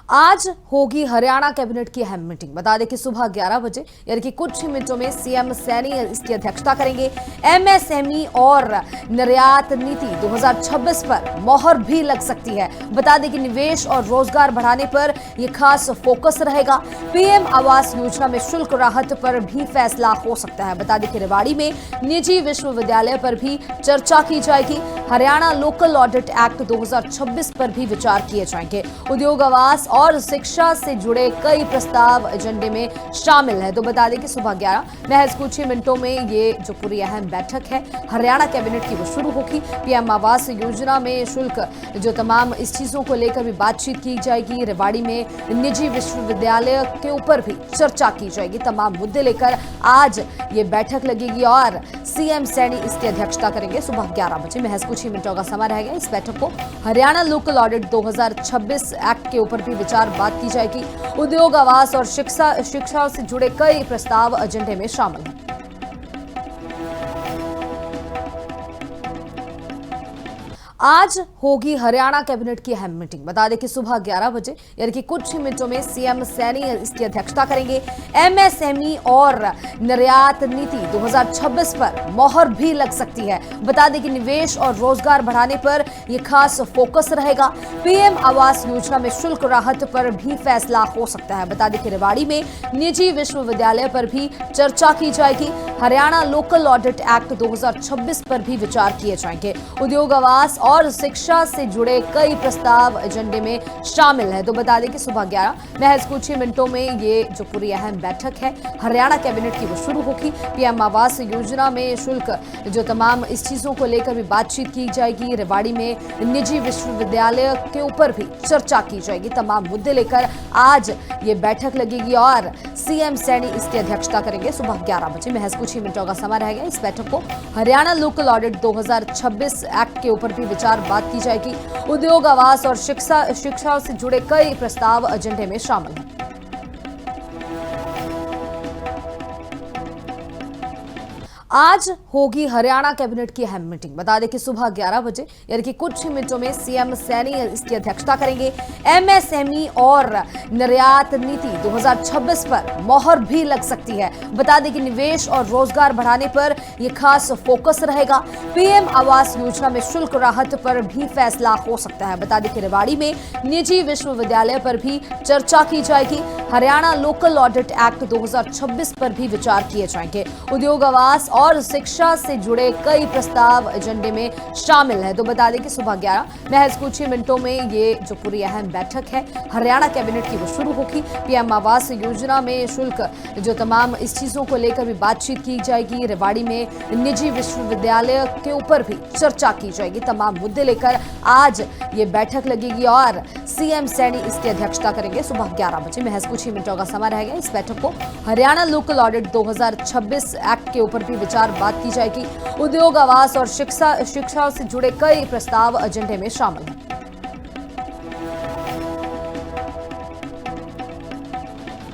आज होगी हरियाणा कैबिनेट की अहम मीटिंग। बता दें कि सुबह 11 बजे यानी कि कुछ ही मिनटों में सीएम सैनी इसकी अध्यक्षता करेंगे। एमएसएमई और निर्यात नीति 2026 पर मोहर भी लग सकती है। बता दें कि निवेश और रोजगार बढ़ाने पर यह खास फोकस रहेगा। पीएम आवास योजना में शुल्क राहत पर भी फैसला हो सकता है। बता दें कि रेवाड़ी में निजी विश्वविद्यालय पर भी चर्चा की जाएगी। हरियाणा लोकल ऑडिट एक्ट 2026 पर भी विचार किए जाएंगे। उद्योग, आवास और शिक्षा से जुड़े कई प्रस्ताव एजेंडे में शामिल है। तो बता दें कि सुबह 11 महज कुछ ही मिनटों में ये जो पूरी अहम बैठक है हरियाणा कैबिनेट की वो शुरू होगी। पीएम आवास योजना में शुल्क जो तमाम इस चीजों को लेकर भी बातचीत की जाएगी। रेवाड़ी में निजी विश्वविद्यालय के ऊपर भी चर्चा की जाएगी। तमाम मुद्दे लेकर आज ये बैठक लगेगी और सीएम सैनी इसकी अध्यक्षता करेंगे। सुबह 11 बजे महज कुछ ही मिनटों का समय रहेगा। इस बैठक को हरियाणा लोकल ऑडिट 2026 एक्ट के ऊपर भी विचार बात की जाएगी। उद्योग, आवास और शिक्षा से जुड़े कई प्रस्ताव एजेंडे में शामिल हैं। आज होगी हरियाणा कैबिनेट की अहम मीटिंग। बता दें कि सुबह 11 बजे यानी कि कुछ ही मिनटों में सीएम सैनी इसकी अध्यक्षता करेंगे। एमएसएमई और निर्यात नीति 2026 पर मोहर भी लग सकती है। बता दें कि निवेश और रोजगार बढ़ाने पर यह खास फोकस रहेगा। पीएम आवास योजना में शुल्क राहत पर भी फैसला हो सकता है। बता दें कि रेवाड़ी में निजी विश्वविद्यालय पर भी चर्चा की जाएगी। हरियाणा लोकल ऑडिट एक्ट 2026 पर भी विचार किए जाएंगे। उद्योग, आवास और शिक्षा से जुड़े कई प्रस्ताव एजेंडे में शामिल है। तो बता दें कि सुबह 11 महज कुछ ही मिनटों में ये जो पूरी अहम बैठक है हरियाणा कैबिनेट की वो शुरू होगी। पीएम आवास योजना में शुल्क जो तमाम इस चीजों को लेकर भी बातचीत की जाएगी। रेवाड़ी में निजी विश्वविद्यालय के ऊपर भी चर्चा की जाएगी। तमाम मुद्दे लेकर आज ये बैठक लगेगी और सीएम सैनी इसकी अध्यक्षता करेंगे। सुबह 11 बजे महज कुछ ही मिनटों का समय रहेगा। इस बैठक को हरियाणा लोकल ऑडिट 2026 एक्ट के ऊपर भी विचार बात की जाएगी। उद्योग, आवास और शिक्षा से जुड़े कई प्रस्ताव एजेंडे में शामिल हैं। आज होगी हरियाणा कैबिनेट की अहम मीटिंग। बता दें कि सुबह 11 बजे यानी कि कुछ ही मिनटों में सीएम सैनी इसकी अध्यक्षता करेंगे। एमएसएमई और निर्यात नीति 2026 पर मोहर भी लग सकती है। बता दें कि निवेश और रोजगार बढ़ाने पर यह खास फोकस रहेगा। पीएम आवास योजना में शुल्क राहत पर भी फैसला हो सकता है। बता दें कि रेवाड़ी में निजी विश्वविद्यालय पर भी चर्चा की जाएगी। हरियाणा लोकल ऑडिट एक्ट 2026 पर भी विचार किए जाएंगे। उद्योग, आवास और शिक्षा से जुड़े कई प्रस्ताव एजेंडे में शामिल है। तो बता दें कि सुबह 11 महज कुछ ही मिनटों में ये जो पूरी अहम बैठक है हरियाणा कैबिनेट की वो शुरू होगी। पीएम आवास योजना में शुल्क जो तमाम इस चीजों को लेकर भी बातचीत की जाएगी। रेवाड़ी में निजी विश्वविद्यालय के ऊपर भी चर्चा की जाएगी। तमाम मुद्दे लेकर आज ये बैठक लगेगी और सीएम सैनी इसकी अध्यक्षता करेंगे। सुबह 11 बजे महज कुछ ही मिनटों का समय रहेगा। इस बैठक को हरियाणा लोकल ऑडिट 2026 एक्ट के ऊपर भी विचार बात की जाएगी। उद्योग, आवास और शिक्षा से जुड़े कई प्रस्ताव एजेंडे में शामिल हैं।